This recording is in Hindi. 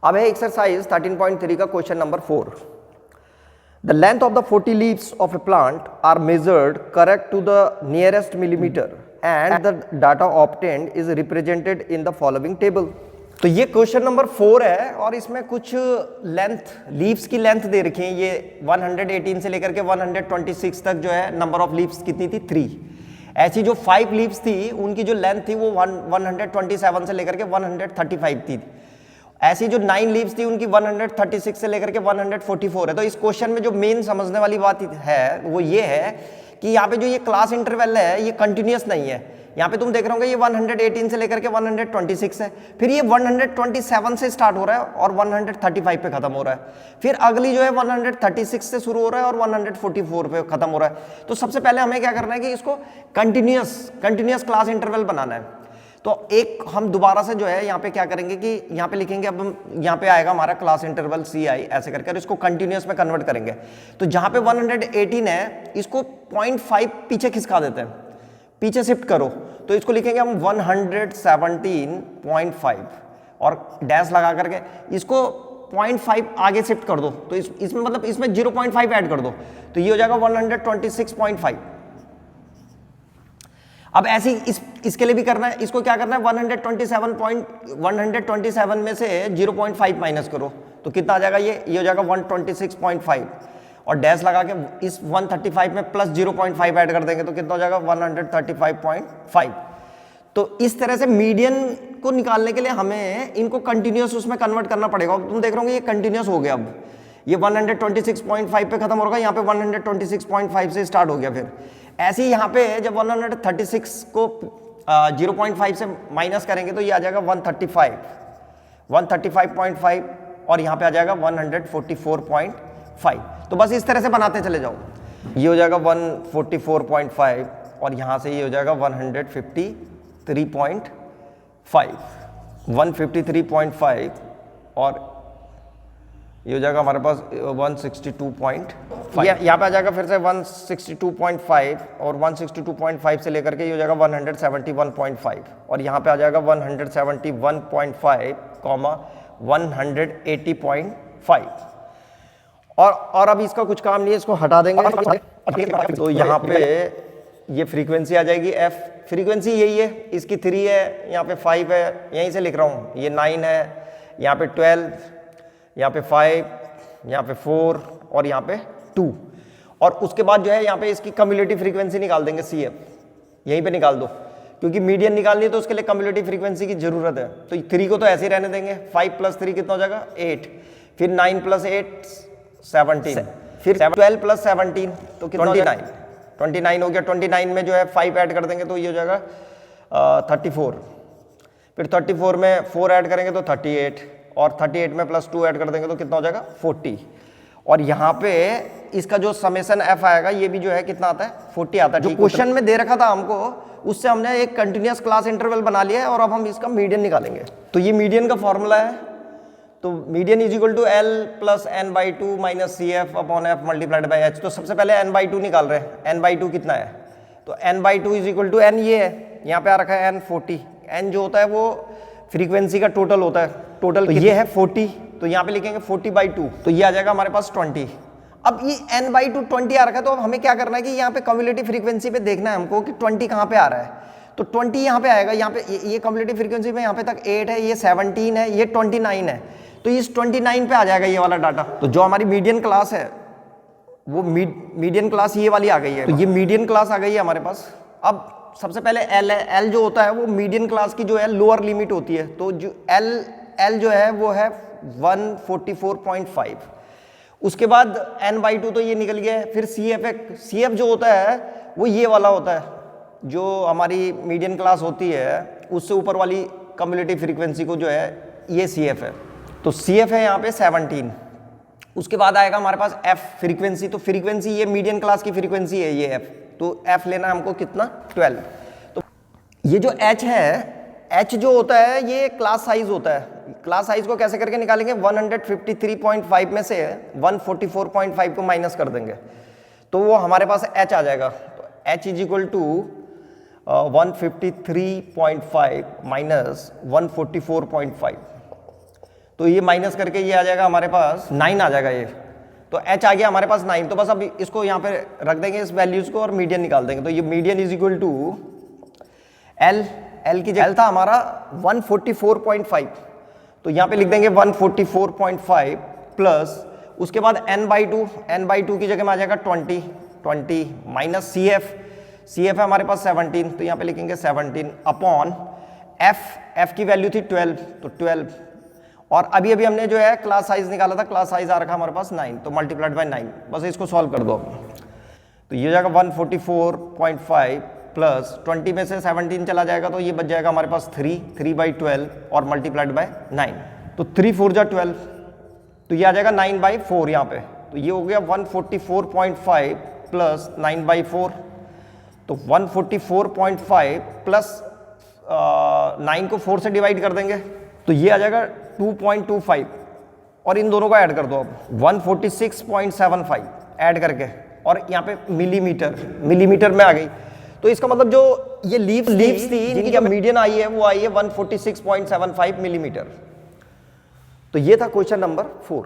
अब है एक्सरसाइज 13.3 का question number 4। The length of the 40 leaves of a plant are measured correct to the nearest millimetre and the data obtained is represented in the following table. तो ये क्वेश्चन नंबर 4 है और इसमें कुछ लेंथ, लीव्स की लेंथ दे रखी है। ये 118 से लेकर के 126 तक जो है नंबर ऑफ लीव्स कितनी थी, 3। ऐसी जो 5 लीव्स थी उनकी जो लेंथ थी वो 127 से लेकर के 135 थी। ऐसी जो 9 लीव्स थी उनकी 136 से लेकर के 144 है। तो इस क्वेश्चन में जो मेन समझने वाली बात है वो ये है कि यहाँ पे जो ये क्लास इंटरवल है ये कंटिन्यूअस नहीं है। यहाँ पे तुम देख रहे होगे ये 118 से लेकर के 126 है, फिर ये 127 से स्टार्ट हो रहा है और 135 पे खत्म हो रहा है, फिर अगली जो है 136 से शुरू हो रहा है और 144 पे खत्म हो रहा है। तो सबसे पहले हमें क्या करना है कि इसको कंटिन्यूअस क्लास इंटरवल बनाना है। तो एक हम दोबारा से जो है यहाँ पे क्या करेंगे कि यहाँ पे लिखेंगे, अब हम यहाँ पे आएगा हमारा क्लास इंटरवल CI ऐसे करके, और इसको कंटिन्यूअस में कन्वर्ट करेंगे। तो जहाँ पे 118 है इसको 0.5 पीछे खिसका देते हैं, पीछे शिफ्ट करो, तो इसको लिखेंगे हम 117.5 और डैश लगा करके इसको 0.5 आगे शिफ्ट कर दो। तो इसमें मतलब इसमें 0.5 ऐड कर दो तो ये हो जाएगा 126.5। अब ऐसे इसके लिए भी करना है, इसको क्या करना है 127 में से 0.5 माइनस करो तो कितना आ जाएगा, ये हो जाएगा 126.5 और डैश लगा के इस 135 में प्लस 0.5 ऐड कर देंगे तो कितना हो जाएगा 135.5। तो इस तरह से मीडियन को निकालने के लिए हमें इनको कंटिन्यूअस उसमें कन्वर्ट करना पड़ेगा। तुम देख रहे हो ये कंटिन्यूअस हो गया, अब ये 126.5 पे खत्म होगा, यहाँ पे 126.5 से स्टार्ट हो गया। फिर ऐसे ही यहाँ पे जब 136 को 0.5 से माइनस करेंगे तो ये आ जाएगा 135.5 और यहाँ पे आ जाएगा 144.5। तो बस इस तरह से बनाते चले जाओ। ये हो जाएगा 144.5 और यहाँ से ये हो जाएगा 153.5 और ये हो जाएगा हमारे पास 162.5। यहाँ पे आ जाएगा फिर से 162.5 और 162.5 से लेकर के ये हो जाएगा 171.5 और यहाँ पे आ जाएगा 171.5, 180.5 और अब इसका कुछ काम नहीं है, इसको हटा देंगे। तो यहाँ पे ये फ्रीक्वेंसी आ जाएगी F। फ्रीक्वेंसी यही है, इसकी 3 है, यहाँ पे 5 है, यहीं से लिख रहा हूँ, ये 9 है, यहाँ पे 12, यहाँ पे 5, यहाँ पे 4 और यहाँ पे 2। और उसके बाद जो है यहाँ पे इसकी कम्युलेटिव फ्रीक्वेंसी निकाल देंगे CF, यहीं पे निकाल दो क्योंकि मीडियन निकालनी है तो उसके लिए कम्युलेटिव फ्रीक्वेंसी की जरूरत है। तो 3 को तो ऐसे ही रहने देंगे, 5 + 3 कितना हो जाएगा 8, फिर 9 + 8 17, फिर 12 + 17 तो कितना 29 हो गया। 29 में जो है 5 ऐड कर देंगे तो ये हो जाएगा 34, फिर 34 में 4 ऐड करेंगे तो 38 और 38 में +2 ऐड कर देंगे तो कितना हो जाएगा 40। और यहाँ पे इसका जो समेशन F आएगा ये भी जो है कितना आता है 40 आता है। जो क्वेश्चन में दे रखा था हमको उससे हमने एक कंटिन्यूअस क्लास इंटरवल बना लिया है और अब हम इसका मीडियन निकालेंगे। तो ये मीडियन का फॉर्मूला है, तो median is equal to L + n/2 - CF / F × H। तो सबसे पहले n/2 निकाल रहे हैं, n/2 कितना है, तो n/2 is equal to n, ये है यहाँ पे आ रखा है n 40। n जो होता है वो फ्रीक्वेंसी का टोटल होता है, टोटल तो ये है 40, तो यहाँ पे लिखेंगे 40/2 तो ये आ जाएगा हमारे पास 20। अब ये n/2 20 आ रखा है तो अब हमें क्या करना है कि यहाँ पे कम्युलेटिव फ्रीक्वेंसी पे देखना है हमको कि 20 कहाँ पे आ रहा है। तो 20 यहाँ पे आएगा, यहाँ पे ये कम्युलेटिव फ्रीक्वेंसी में यहाँ पे तक 8 है, ये 17 है, ये 29 है, तो इस 29 पे आ जाएगा ये वाला डाटा। तो जो हमारी मीडियन क्लास है वो मीडियन क्लास ये वाली आ गई है, तो ये मीडियन क्लास आ गई है हमारे पास। अब सबसे पहले L जो होता है वो मीडियन क्लास की जो है लोअर लिमिट होती है, तो जो L जो है वो है 144.5। उसके बाद n/2 तो ये निकल गया है, फिर CF जो होता है वो ये वाला होता है, जो हमारी मीडियन क्लास होती है उससे ऊपर वाली कम्युलेटिव फ्रीक्वेंसी को जो है ये CF है, तो CF है यहाँ पे 17। उसके बाद आएगा हमारे पास F फ्रीक्वेंसी, तो फ्रीक्वेंसी ये मीडियन क्लास की फ्रीक्वेंसी है ये F, तो F लेना हमको कितना 12। तो ये जो H है, H जो होता है ये क्लास साइज होता है। क्लास साइज को कैसे करके निकालेंगे, 153.5 में से 144.5 को माइनस कर देंगे तो वो हमारे पास H आ जाएगा। तो H इज इक्वल टू 153.5 - 144.5 तो ये माइनस करके ये आ जाएगा हमारे पास 9 आ जाएगा ये। तो h आ गया हमारे पास 9। तो बस अब इसको यहाँ पे रख देंगे इस वैल्यूज को और मीडियन निकाल देंगे। तो ये median is equal to L की जगह था हमारा 144.5, तो यहाँ पे लिख देंगे 144.5 प्लस उसके बाद n/2 की जगह में आ जाएगा 20 माइनस CF है हमारे पास 17, तो यहाँ पे लिखेंगे 17 अपॉन F की वैल्यू थी 12, तो 12 और अभी हमने जो है क्लास साइज निकाला था, क्लास साइज आ रखा हमारे पास 9, तो मल्टीप्लाइड बाय 9। बस इसको सॉल्व कर दो अब। तो ये हो जाएगा 144.5 प्लस 20 में से 17 चला जाएगा तो ये बच जाएगा हमारे पास 3/12 और मल्टीप्लाइड बाय 9। तो 3 4 जा 12, तो ये आ जाएगा 9/4 यहाँ पे। तो ये हो गया 144.5 प्लस 9/4, तो 144.5 प्लस 9 को 4 से डिवाइड कर देंगे तो ये आ जाएगा 2.25 और इन दोनों को ऐड कर दो अब 146.75 ऐड करके और यहाँ पे मिलीमीटर में आ गई। तो इसका मतलब जो ये लीव्स थी जिनकी मीडियन आई है वो आई है 146.75 मिलीमीटर। तो ये था क्वेश्चन नंबर 4।